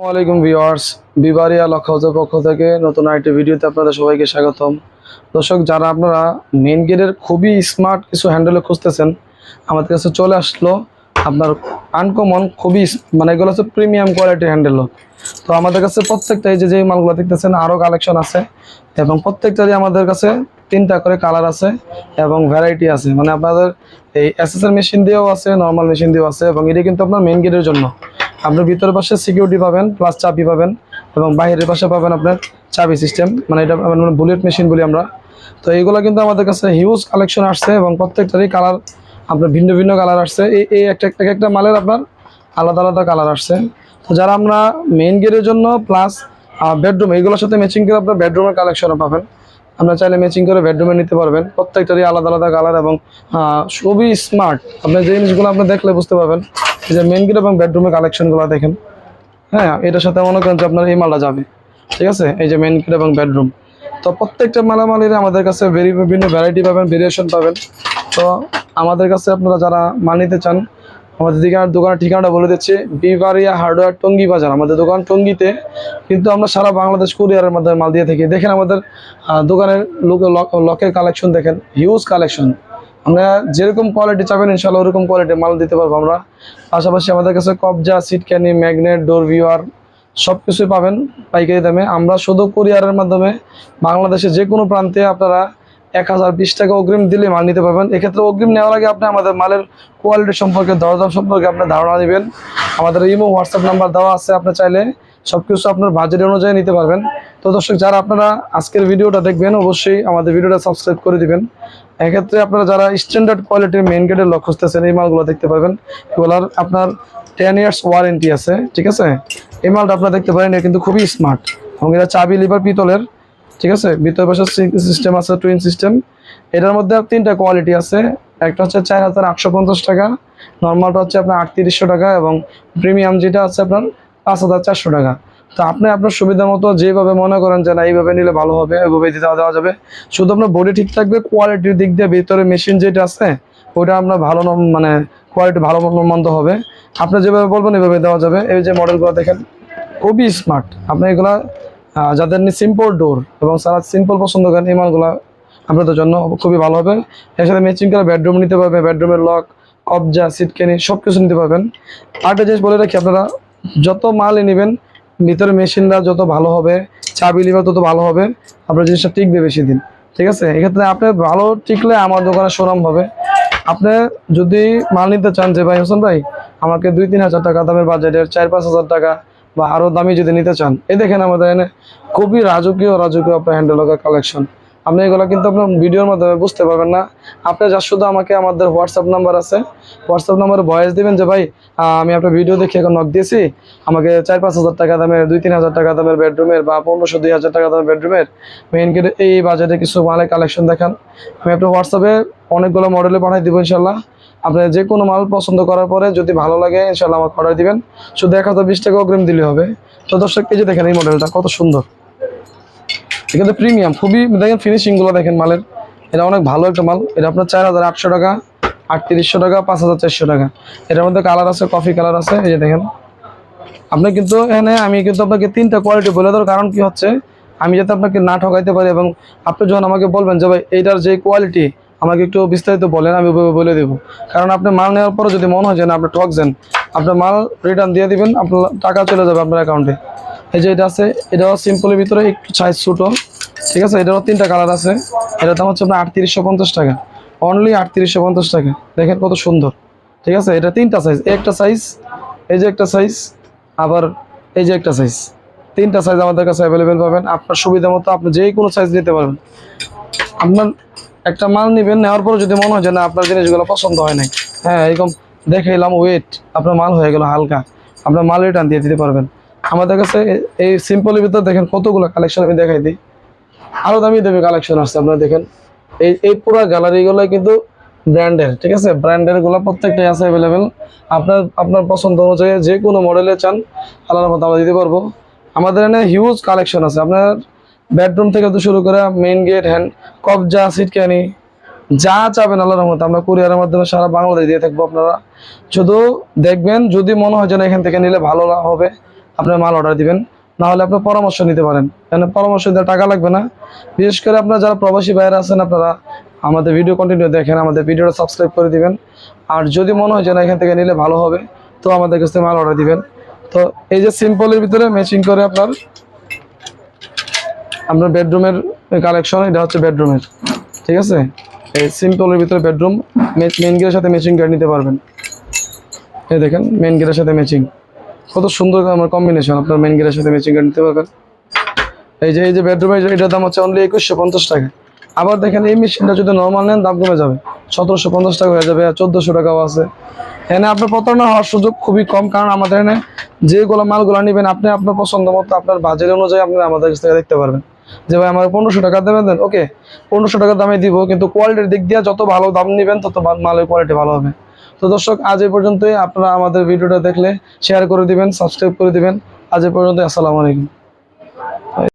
আসসালামাইকুম viewers, বিবারিয়া lock হাউসের পক্ষ থেকে নতুন আরেকটি ভিডিওতে আপনাদের সবাইকে স্বাগতম। দর্শক, যারা আপনারা মেইন গেটের খুবই স্মার্ট কিছু হ্যান্ডেল খুঁজতেছেন, আমাদের কাছে চলে আসলো আপনার আনকমন খুবই মানে এগুলো হচ্ছে প্রিমিয়াম কোয়ালিটির হ্যান্ডেল। তো আমাদের কাছে প্রত্যেকটা এই যে মালগুলো দেখতেছেন আরও কালেকশন আছে এবং প্রত্যেকটারই আমাদের কাছে 3টা করে কালার আছে এবং ভ্যারাইটি আছে। মানে আপনাদের এই এসএসএর মেশিন দিয়েও আছে, নর্মাল মেশিন দিয়েও আছে এবং এটি কিন্তু আপনার মেইন গেটের জন্য। আপনার ভিতরের পাশে সিকিউরিটি পাবেন, প্লাস চাবি পাবেন এবং বাইরের পাশে পাবেন আপনার চাবি সিস্টেম, মানে এটা মানে বুলেট মেশিন বলি আমরা। তো এইগুলো কিন্তু আমাদের কাছে হিউজ কালেকশন আসছে এবং প্রত্যেকটারই কালার আপনার ভিন্ন ভিন্ন কালার আসছে। এই একটা মালের আপনার আলাদা আলাদা কালার আসছে। তো যারা আমরা মেইন গেটের জন্য প্লাস বেডরুম এইগুলোর সাথে ম্যাচিং করে আপনার বেডরুমের কালেকশনও পাবেন। আপনারা চাইলে ম্যাচিং করে বেডরুমে নিতে পারবেন। প্রত্যেকটারই আলাদা আলাদা কালার এবং খুবই স্মার্ট। আপনার যে জিনিসগুলো আপনি দেখলে বুঝতে পারবেন এই যে মেইন গেট এবং বেডরুমের কালেকশনগুলো দেখেন। হ্যাঁ, এটার সাথে মনে করেন যে আপনার এই মালটা যাবে, ঠিক আছে। এই যে মেইন গেট এবং বেডরুম, তো প্রত্যেকটা মালামালের আমাদের কাছে বিভিন্ন ভ্যারাইটি পাবেন, ভেরিয়েশন পাবেন। তো আমাদের কাছে আপনারা যারা মাল নিতে চান, আমাদের দোকানের ঠিকানাটা বলে দিচ্ছি, বিবারিয়া হার্ডওয়্যার টঙ্গী বাজার। আমাদের দোকান টঙ্গীতে, কিন্তু আমরা সারা বাংলাদেশ কুরিয়ারের মাধ্যমে মাল দিয়ে থাকি। দেখেন আমাদের দোকানের লকের কালেকশন দেখেন, হিউজ কালেকশন। আমরা যেরকম কোয়ালিটি চাবেন ইনশাল্লাহ ওরকম কোয়ালিটির মাল দিতে পারবো আমরা। পাশাপাশি আমাদের কাছে কবজা, সিটক্যানি, ম্যাগনেট, ডোর ভিউয়ার সব কিছুই পাবেন পাইকারি দামে। আমরা শুধু কুরিয়ারের মাধ্যমে বাংলাদেশে যে কোনো প্রান্তে আপনারা 1020 টাকা অগ্রিম দিলে মাল নিতে পারবেন। এক্ষেত্রে অগ্রিম নেওয়ার আগে আপনি আমাদের মালের কোয়ালিটি সম্পর্কে, দরদাম সম্পর্কে আপনার ধারণা নেবেন। আমাদের ইমো হোয়াটসঅ্যাপ নাম্বার দেওয়া আছে, আপনি চাইলে সব কিছু আপনার বাজেট অনুযায়ী নিতে পারবেন। তো দর্শক, যারা আপনারা আজকের ভিডিওটা দেখবেন অবশ্যই আমাদের ভিডিওটা সাবস্ক্রাইব করে দিবেন। এক্ষেত্রে আপনারা যারা স্ট্যান্ডার্ড কোয়ালিটির মেইন গেটের লক খুঁজতেছেন, এই মালগুলো দেখতে পাবেন। এগুলোর আপনার 10 ইয়ার্স ওয়ারেন্টি আছে, ঠিক আছে। এই মালটা আপনারা দেখতে পারেন, এটা কিন্তু খুবই স্মার্ট এবং এটা চাবি লিভার পিতলের, ঠিক আছে। ভিতর পাশে সিস্টেম আছে, টুইন সিস্টেম। এটার মধ্যে 3টা কোয়ালিটি আছে। একটা হচ্ছে 4850 টাকা, নর্মালটা হচ্ছে আপনার 3800 টাকা এবং প্রিমিয়াম যেটা আছে আপনার 5400 টাকা। তো আপনি আপনার সুবিধা মতো যেভাবে মনে করেন যে না এইভাবে নিলে ভালো হবে, ওইভাবে দেওয়া যাবে। শুধু আপনার বডি ঠিক থাকবে, কোয়ালিটির দিক দিয়ে ভিতরে মেশিন যেটা আছে ওইটা আপনার ভালো মানে কোয়ালিটি ভালো মন্দ হবে। আপনি যেভাবে বলবেন এভাবে দেওয়া যাবে। এই যে মডেলগুলো দেখেন, খুবই স্মার্ট। আপনি এগুলা যাদের সিম্পল ডোর এবং সারা সিম্পল পছন্দ করেন, এই মালগুলো আপনাদের জন্য খুবই ভালো হবে। এর সাথে ম্যাচিং করে বেডরুম নিতে পারবেন, বেডরুমের লক, কবজা, সিটকেনি সব কিছু নিতে পারবেন। আরেকটা জিনিস বলে রাখি, আপনারা যত মালই নেবেন ভিতরে মেশিনটা যত ভালো হবে, চাবি লিভার তত ভালো হবে, আপনার জিনিসটা টিকবে বেশি দিন, ঠিক আছে। এক্ষেত্রে আপনি ভালো টিকলে আমার দোকানে সুনাম হবে। আপনি যদি মাল নিতে চান যে ভাই হোসেন ভাই আমাকে 2-3 হাজার টাকা দামের বাজেটের 4-5 হাজার টাকা বা আরও দামি যদি নিতে চান, এই দেখেন আমাদের এনে খুবই রাজকীয় আপনার হ্যান্ডেল লকের কালেকশন। আপনি এগুলো কিন্তু আপনার ভিডিওর মাধ্যমে বুঝতে পারবেন না। আপনি যা শুধু আমাকে আমাদের হোয়াটসঅ্যাপ নাম্বার আছে, হোয়াটসঅ্যাপ নাম্বারে ভয়েস দিবেন যে ভাই আমি আপনার ভিডিও দেখে এখন নক দিয়েছি, আমাকে 4-5 হাজার টাকা দামের, 2-3 হাজার টাকা দামের বেডরুমের বা 1500-2 হাজার টাকা দামের বেডরুমের মেইন গেটে এই বাজেটে কিছু মালের কালেকশন দেখান। আমি আপনার হোয়াটসঅ্যাপে অনেকগুলো মডেলে পাঠিয়ে দিব ইনশাল্লাহ। আপনি যে কোনো মাল পছন্দ করার পরে যদি ভালো লাগে ইনশাল্লাহ আমাকে অর্ডার দিবেন। শুধু 1020 টাকা অগ্রিম দিলে হবে। তো দর্শক, এই যে দেখেন এই মডেলটা কত সুন্দর, এখানে প্রিমিয়াম খুবই। দেখেন ফিনিশিংগুলো দেখেন মালের, এটা অনেক ভালো একটা মাল। এটা আপনার 4800 টাকা, 3800 টাকা, 5400 টাকা। এটার মধ্যে কালার আছে, কফি কালার আছে। এই যে দেখেন, আপনি কিন্তু এখানে আমি কিন্তু আপনাকে 3টা কোয়ালিটি বলে দেওয়ার কারণ কি হচ্ছে, আমি যাতে আপনাকে না ঠকাইতে পারি এবং আপনি যখন আমাকে বলবেন যে ভাই এইটার যে কোয়ালিটি আমাকে একটু বিস্তারিত বলেন, আমি বলে দেবো। কারণ আপনি মাল নেওয়ার পরে যদি মনে হয় যে না আপনি ঠকছেন, আপনার মাল রিটার্ন দিয়ে দিবেন, আপনার টাকা চলে যাবে আপনার অ্যাকাউন্টে। এই যে এটা আছে, এটাও সিম্পলের ভিতরে একটু সাইজ ছোটো, ঠিক আছে। এটারও 3টা কালার আছে। এটার দাম হচ্ছে আপনার 3850 টাকা, অনলি 3850 টাকা। দেখেন কত সুন্দর, ঠিক আছে। এটা 3টা সাইজ, একটা সাইজ, এই যে একটা সাইজ, আবার এই যে একটা সাইজ। 3টা সাইজ আমাদের কাছে অ্যাভেলেবেল পাবেন। আপনার সুবিধা মতো আপনি যে কোনো সাইজ নিতে পারবেন। আপনার একটা মাল নেবেন, নেওয়ার পরে যদি মনে হয় যে না আপনার জিনিসগুলো পছন্দ হয় নাই, হ্যাঁ এরকম দেখে এলাম ওয়েট আপনার মাল হয়ে গেল হালকা, আপনার মাল রিটার্ন দিয়ে দিতে পারবেন। আমাদের কাছে এই সিম্পলের ভিতরে দেখেন কতগুলো কালেকশন আমি দেখাই দিই। আরও দামি দামি কালেকশন আসছে, আপনারা দেখেন। এই পুরো গ্যালারিগুলো কিন্তু ব্র্যান্ডের, ঠিক আছে। ব্র্যান্ডের গুলো প্রত্যেকটাই আছে অ্যাভেলেবেল। আপনার পছন্দ অনুযায়ী যে কোনো মডেলে চান আলাদা মতো আমরা দিতে পারবো। আমাদের এখানে হিউজ কালেকশন আছে। আপনার বেডরুম থেকে তো শুরু করে মেইন গেট, কবজা, সিটকানি যা চাবেন আল্লাহর রহমতে আমরা কুরিয়ারের মাধ্যমে সারা বাংলাদেশ দিয়ে থাকবো। আপনারা শুধু দেখবেন, যদি মনে হয় যে না এখান থেকে নিলে ভালো হবে, আপনার মাল অর্ডার দিবেন, না হলে আপনার পরামর্শ নিতে পারেন, কেন পরামর্শ দিতে টাকা লাগবে না। বিশেষ করে আপনারা যারা প্রবাসী বাইরে আছেন, আপনারা আমাদের ভিডিও কন্টিনিউ দেখেন, আমাদের ভিডিওটা সাবস্ক্রাইব করে দিবেন। আর যদি মনে হয় যে না এখান থেকে নিলে ভালো হবে, তো আমাদের কাছ থেকে মাল অর্ডার দিবেন। তো এই যে সিম্পলের ভিতরে ম্যাচিং করে আপনার বেডরুমের কালেকশন, এটা হচ্ছে বেডরুমের, ঠিক আছে। এই সিম্পলের ভিতরে বেডরুম মেইন গেটের সাথে ম্যাচিং করে নিতে পারবেন। এই দেখেন মেইন গেটের সাথে ম্যাচিং, কত সুন্দর আমার কম্বিনেশন, আপনার মেইন গেটের সাথে ম্যাচিং করে নিতে পারবেন। এই যে বেডরুমের এটার দাম হচ্ছে অনলি 2150 টাকা। আবার দেখেন এই মেশিনটা যদি নর্মাল নেন দাম কমে যাবে, 1750 টাকা হয়ে যাবে, আর 1400 টাকাও আছে। এখানে আপনার প্রতারণা হওয়ার সুযোগ খুবই কম, কারণ আমাদের এখানে যেগুলো মালগুলো নেবেন আপনি আপনার পছন্দ মতো আপনার বাজেট অনুযায়ী আপনি আমাদের কাছ থেকে দেখতে পারবেন যে ভাই আমার 1500 টাকা দেবেন, দেন ওকে 1500 টাকা দামে দিব, কিন্তু কোয়ালিটির দিক দিয়ে যত ভালো দাম নেবেন তত মালের কোয়ালিটি ভালো হবে। তো দর্শক আজ এই পর্যন্তই, আপনারা আমাদের ভিডিওটা দেখলে শেয়ার করে দিবেন, সাবস্ক্রাইব করে দিবেন। আজ এই পর্যন্ত, আসসালামু আলাইকুম।